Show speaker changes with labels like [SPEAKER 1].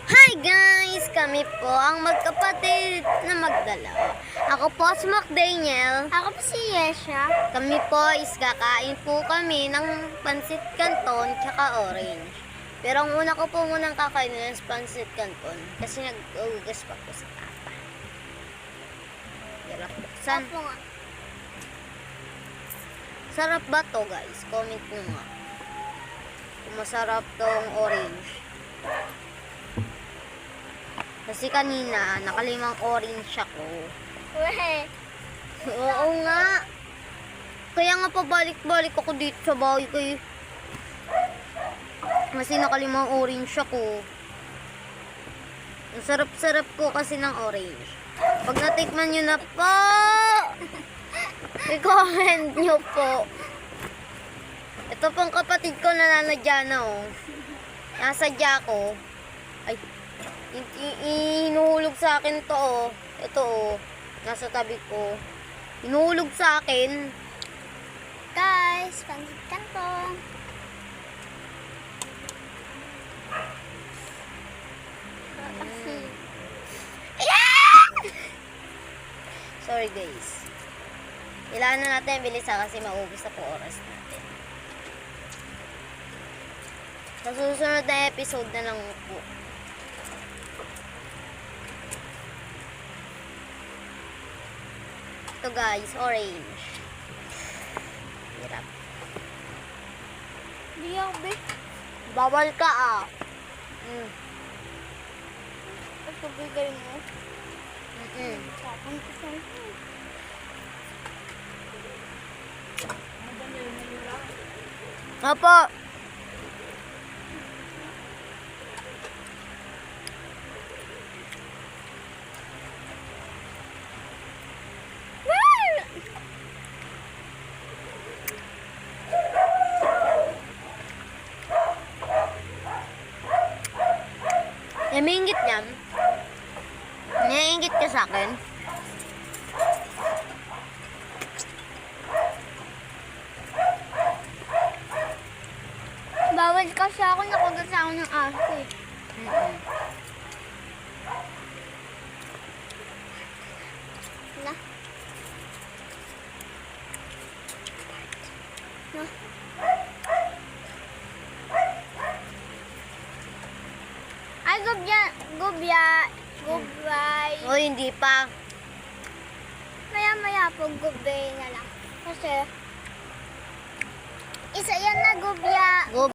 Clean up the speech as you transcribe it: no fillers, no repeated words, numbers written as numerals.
[SPEAKER 1] Hi guys! Kami po ang magkapatid na magdalaw. Ako po si McDaniel.
[SPEAKER 2] Ako po si Yesha.
[SPEAKER 1] Kami po is kakain po kami ng pansit canton tsaka orange. Pero ang una ko po munang kakainin is pansit canton kasi nag-ugas pa po sa papa. Hirap buksan.
[SPEAKER 2] Opo nga.
[SPEAKER 1] Sarap ba to guys? Comment nyo nga. Kung masarap tong orange. Kasi kanina, nakalimang orange ako.
[SPEAKER 2] Weh.
[SPEAKER 1] Oo nga. Kaya nga pabalik-balik ako dito sa bahay ko. Kasi nakalimang orange ako. Ang sarap-sarap ko kasi ng orange. Pag natikman nyo na po, i-comment nyo po. Ito pong kapatid ko nananadya na oh. Nasadya ko. Ay, hinuhulog sa akin to oh. Ito oh. Nasa tabi ko. Hinuhulog sa akin.
[SPEAKER 2] Guys, pansit canton.
[SPEAKER 1] Sorry guys. Kailangan na natin bilis kasi maubos na po oras natin. Sa susunod na episode na lang po. Ito guys, orange. Hirap.
[SPEAKER 2] Di ako, be.
[SPEAKER 1] Bawal ka ah.
[SPEAKER 2] Ito bigay mo. Tapon ko sa
[SPEAKER 1] Opo. Namingit yan. Naiingit ka sa akin.
[SPEAKER 2] Bawal kasi ako, nakugat sa ako ng aso eh. Na. Na. Ay, gubay.
[SPEAKER 1] O, hindi pa.
[SPEAKER 2] Maya-maya po, gubay na lang. Kasi, isa yan na gubya.
[SPEAKER 1] Go